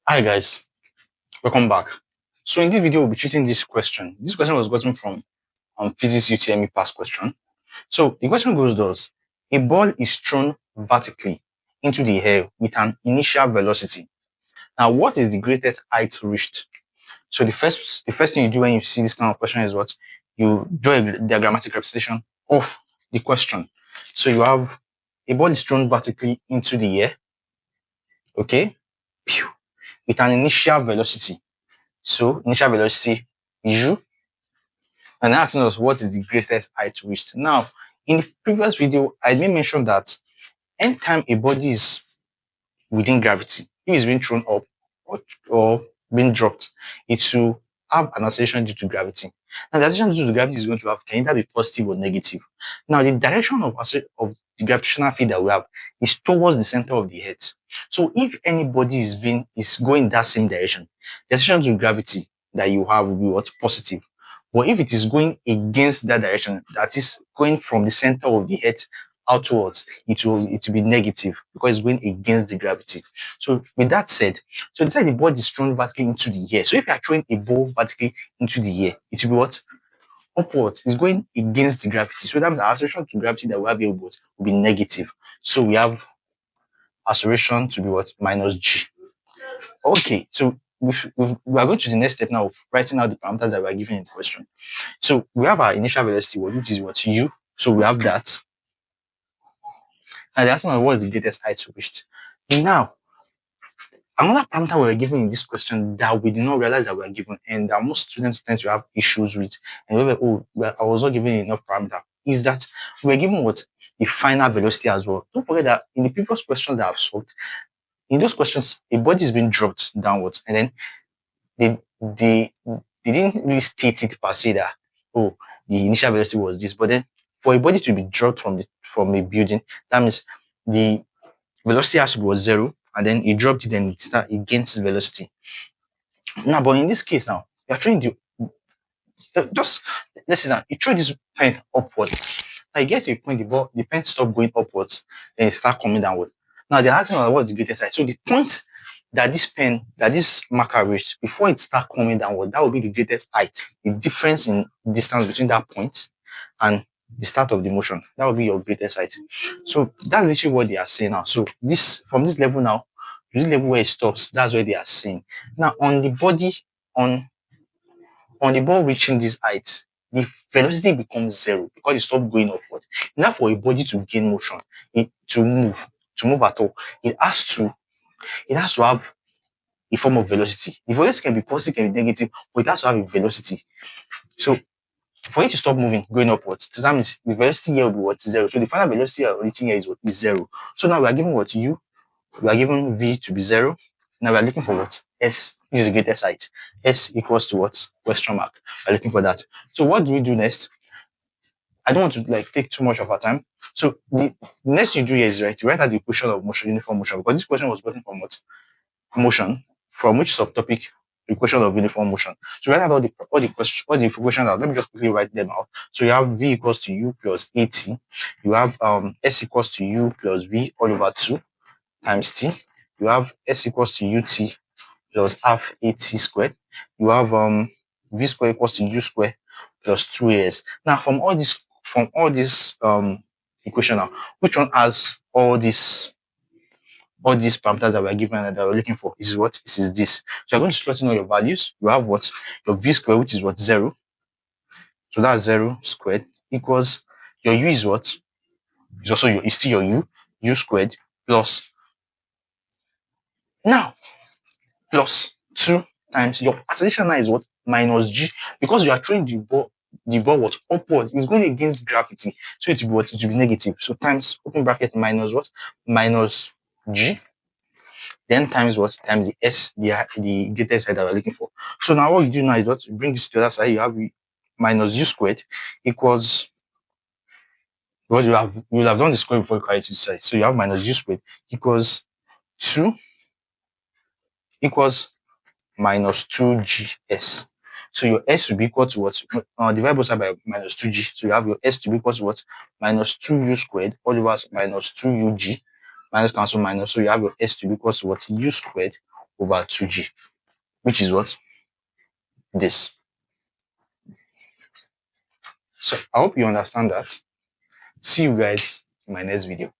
Hi guys, welcome back. So in this video, we'll be treating this question. This question was gotten from Physics UTME past question. So the question goes thus: a ball is thrown vertically into the air with an initial velocity. Now, what is the greatest height reached? So the first thing you do when you see this kind of question is what? You draw a diagrammatic representation of the question. So you have a ball is thrown vertically into the air, okay, with an initial velocity. So initial velocity u, and asking us what is the greatest height reached. Now, in the previous video, I made mention that anytime a body is within gravity, if it's being thrown up or being dropped, it will have an acceleration due to gravity. Now, the acceleration due to gravity is going to have can either be positive or negative. Now, the direction of the gravitational field that we have is towards the center of the earth. So, if anybody is going in that same direction, the acceleration due to gravity that you have will be what? Positive. But if it is going against that direction, that is going from the center of the earth outwards, it will be negative because it's going against the gravity. So with that said, so inside the ball is thrown vertically into the air. So if you are throwing a ball vertically into the air, it will be what? Upwards. It's going against the gravity. So that means the acceleration to gravity that we have here will be negative. So we have acceleration to be what? Minus g. Okay, so we are going to the next step now of writing out the parameters that we are given in the question. So we have our initial velocity, which is what? U. So we have that. And the asking what is the greatest height reached. Now, another parameter we were given in this question that we did not realize that we were given, and that most students tend to have issues with, and we were, I was not given enough parameter, is that we were given what? The final velocity as well. Don't forget that in the previous question that I've solved, in those questions, a body is being dropped downwards, and then they didn't really state it per se that, oh, the initial velocity was this, but then for a body to be dropped from a building, that means the velocity has to be 0, and then it dropped it, then it gains velocity. Now, but in this case now, you're trying to just listen now, you throw this pen upwards. Now you get to a point the pen stop going upwards, then it start coming downwards. Now they're asking what's the greatest height. So the point that this marker reached before it start coming downward, that will be the greatest height. The difference in distance between that point and the start of the motion, that will be your greatest height. So that's literally what they are saying now. So this from this level now to this level where it stops, that's where they are saying. Now on the body, on the ball reaching this height, the velocity becomes 0 because it stopped going upward. Now for a body to gain motion, to move at all, it has to have a form of velocity. The velocity can be positive, can be negative, but it has to have a velocity. So for it to stop moving, going upwards, so that means the velocity here will be what? 0. So the final velocity reaching here is what? Is 0. So now we are given what? U. We are given V to be 0. Now we are looking for what? S, which is the greatest height. S equals to what? Question mark. We are looking for that. So what do we do next? I don't want to take too much of our time. So the next you do here is you write out the equation of motion, uniform motion, because this question was gotten from what? Motion. From which subtopic? Equation of uniform motion. So write out all the equations out. Let me just quickly write them out. So you have V equals to U plus AT. You have S equals to U plus V all over 2 times T. You have S equals to UT plus half AT squared. You have V squared equals to U squared plus 2AS. Now from all this equation now, which one has all these parameters that we are given and that we're looking for? Is what? This is this. So you're going to slot in all your values. You have what? Your V squared, which is what? 0. So that's 0 squared equals your U is what? It's also it's still your U squared plus now plus 2 times your acceleration now is what? Minus G, because you are throwing the ball what? Upwards. It's going against gravity. So it will be what? It will be negative. So times open bracket minus what? Minus G. Then times what? Times the S, the greatest height that we're looking for. So now what you do now is what? Bring this to the other side. You have minus U squared equals, because you will have done the square before you carry it to the side. So you have minus U squared equals 2 equals minus 2GS. So your S will be equal to what? Divide both sides by minus 2G. So you have your S to be equal to what? Minus 2U squared all over minus 2UG. Minus cancel minus. So you have your S to be equal to what? U squared over 2G, which is what? This. So I hope you understand that. See you guys in my next video.